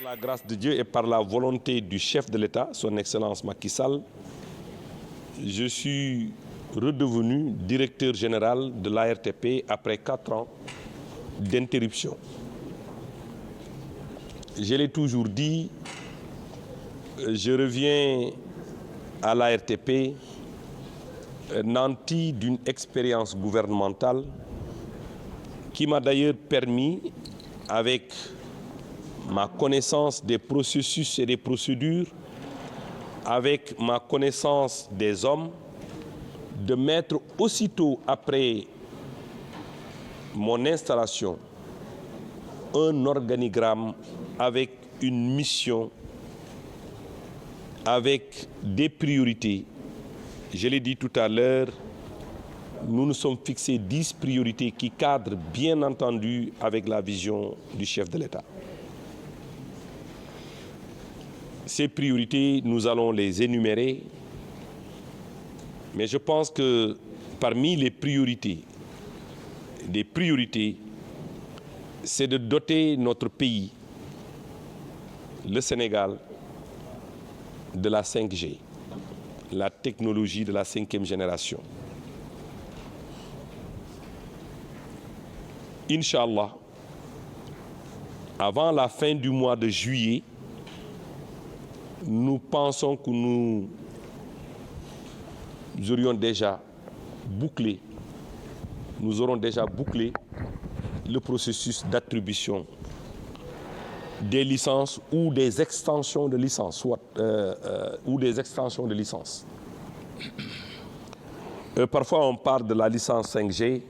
Par la grâce de Dieu et par la volonté du chef de l'État, son Excellence Macky Sall, je suis redevenu directeur général de l'ARTP après 4 ans d'interruption. Je l'ai toujours dit, je reviens à l'ARTP nanti d'une expérience gouvernementale qui m'a d'ailleurs permis, avec ma connaissance des processus et des procédures, avec ma connaissance des hommes, de mettre aussitôt après mon installation un organigramme avec une mission, avec des priorités. Je l'ai dit tout à l'heure, nous nous sommes fixés 10 priorités qui cadrent bien entendu avec la vision du chef de l'État. Ces priorités, nous allons les énumérer, mais je pense que parmi les priorités, c'est de doter notre pays, le Sénégal, de la 5G, la technologie de la 5e génération. Inch'Allah, avant la fin du mois de juillet, nous pensons que nous aurons déjà bouclé le processus d'attribution des licences ou des extensions de licences, Parfois, on parle de la licence 5G,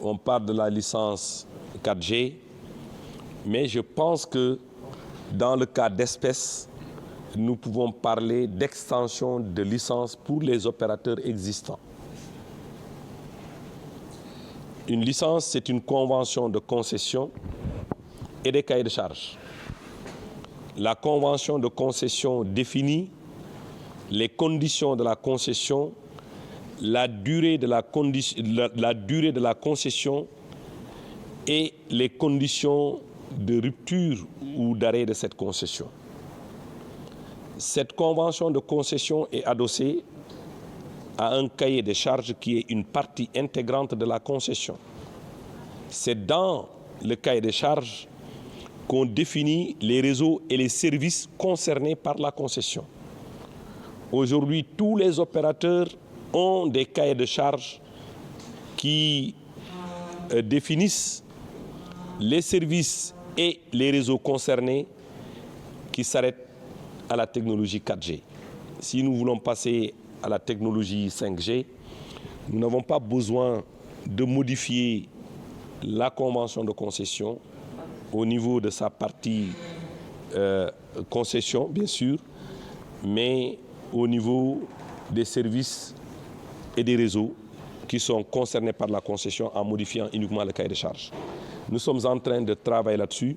on parle de la licence 4G, mais je pense que dans le cas d'espèce, nous pouvons parler d'extension de licence pour les opérateurs existants. Une licence, c'est une convention de concession et des cahiers de charges. La convention de concession définit les conditions de la concession, la durée de la concession et les conditions de rupture ou d'arrêt de cette concession. Cette convention de concession est adossée à un cahier de charges qui est une partie intégrante de la concession. C'est dans le cahier de charges qu'on définit les réseaux et les services concernés par la concession. Aujourd'hui, tous les opérateurs ont des cahiers de charges qui définissent les services et les réseaux concernés qui s'arrêtent à la technologie 4G. Si nous voulons passer à la technologie 5G, nous n'avons pas besoin de modifier la convention de concession au niveau de sa partie concession, bien sûr, mais au niveau des services et des réseaux qui sont concernés par la concession en modifiant uniquement le cahier de charges. Nous sommes en train de travailler là-dessus.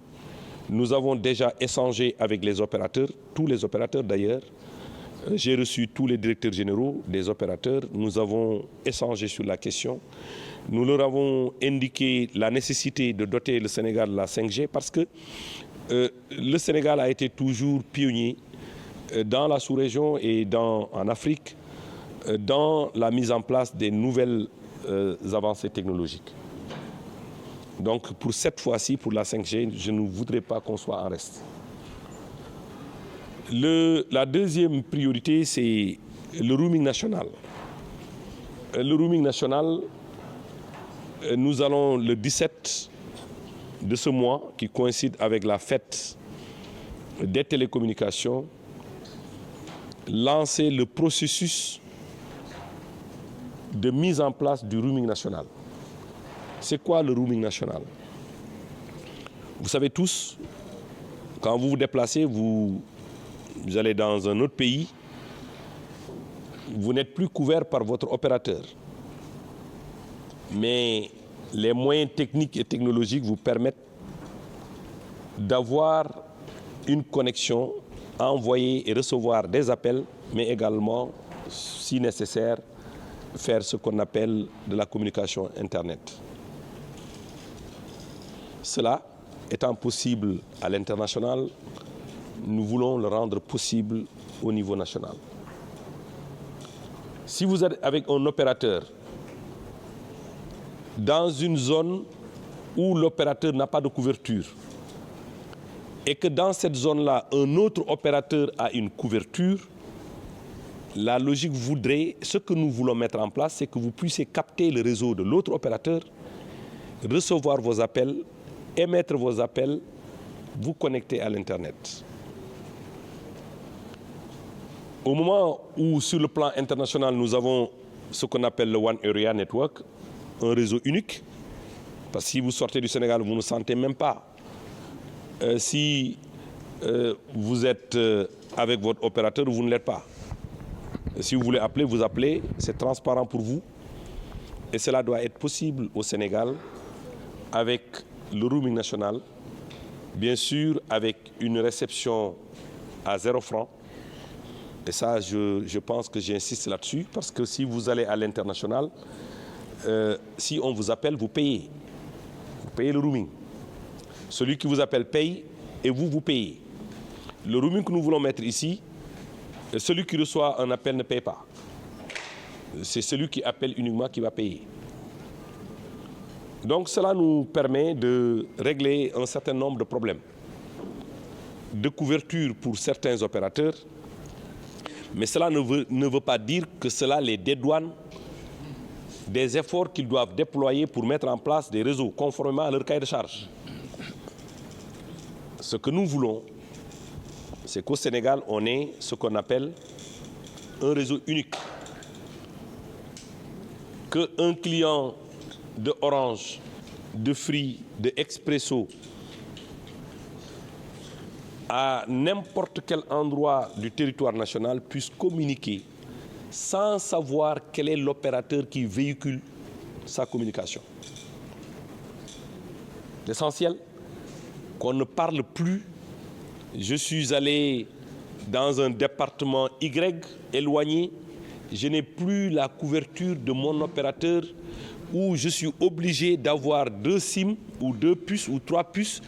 Nous avons déjà échangé avec les opérateurs, tous les opérateurs d'ailleurs. J'ai reçu tous les directeurs généraux des opérateurs. Nous avons échangé sur la question. Nous leur avons indiqué la nécessité de doter le Sénégal de la 5G parce que le Sénégal a été toujours pionnier dans la sous-région et en Afrique dans la mise en place des nouvelles avancées technologiques. Donc pour cette fois-ci, pour la 5G, je ne voudrais pas qu'on soit en reste. La deuxième priorité, c'est le roaming national. Le roaming national, nous allons le 17 de ce mois, qui coïncide avec la fête des télécommunications, lancer le processus de mise en place du roaming national. C'est quoi le roaming national? Vous savez tous, quand vous vous déplacez, vous allez dans un autre pays, vous n'êtes plus couvert par votre opérateur. Mais les moyens techniques et technologiques vous permettent d'avoir une connexion, envoyer et recevoir des appels, mais également, si nécessaire, faire ce qu'on appelle de la communication Internet. Cela étant possible à l'international, nous voulons le rendre possible au niveau national. Si vous êtes avec un opérateur dans une zone où l'opérateur n'a pas de couverture et que dans cette zone-là, un autre opérateur a une couverture, la logique voudrait, ce que nous voulons mettre en place, c'est que vous puissiez capter le réseau de l'autre opérateur, recevoir vos appels, émettre vos appels, vous connecter à l'Internet. Au moment où, sur le plan international, nous avons ce qu'on appelle le One Area Network, un réseau unique, parce que si vous sortez du Sénégal, vous ne sentez même pas. Si vous êtes avec votre opérateur, vous ne l'êtes pas. Si vous voulez appeler, vous appelez, c'est transparent pour vous. Et cela doit être possible au Sénégal avec le roaming national, bien sûr avec une réception à 0 francs. Et ça, je pense que j'insiste là-dessus, parce que si vous allez à l'international, si on vous appelle, vous payez. Vous payez le roaming. Celui qui vous appelle paye et vous payez. Le roaming que nous voulons mettre ici, celui qui reçoit un appel ne paye pas. C'est celui qui appelle uniquement qui va payer. Donc cela nous permet de régler un certain nombre de problèmes de couverture pour certains opérateurs, mais cela ne veut pas dire que cela les dédouane des efforts qu'ils doivent déployer pour mettre en place des réseaux conformément à leur cahier de charge. Ce que nous voulons, c'est qu'au Sénégal, on ait ce qu'on appelle un réseau unique. Qu'un client de Orange, de Free, de Expresso, à n'importe quel endroit du territoire national puisse communiquer sans savoir quel est l'opérateur qui véhicule sa communication. L'essentiel, qu'on ne parle plus. Je suis allé dans un département Y éloigné, je n'ai plus la couverture de mon opérateur, où je suis obligé d'avoir 2 SIM ou 2 puces ou 3 puces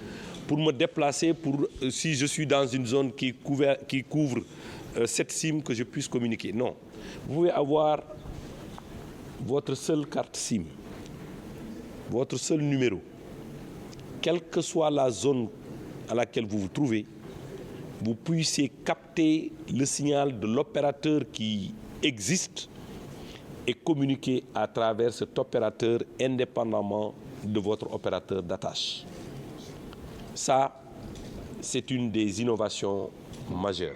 pour me déplacer, si je suis dans une zone qui couvre 7 SIM, que je puisse communiquer. Non. Vous pouvez avoir votre seule carte SIM, votre seul numéro. Quelle que soit la zone à laquelle vous vous trouvez, vous puissiez capter le signal de l'opérateur qui existe et communiquer à travers cet opérateur indépendamment de votre opérateur d'attache. Ça, c'est une des innovations majeures.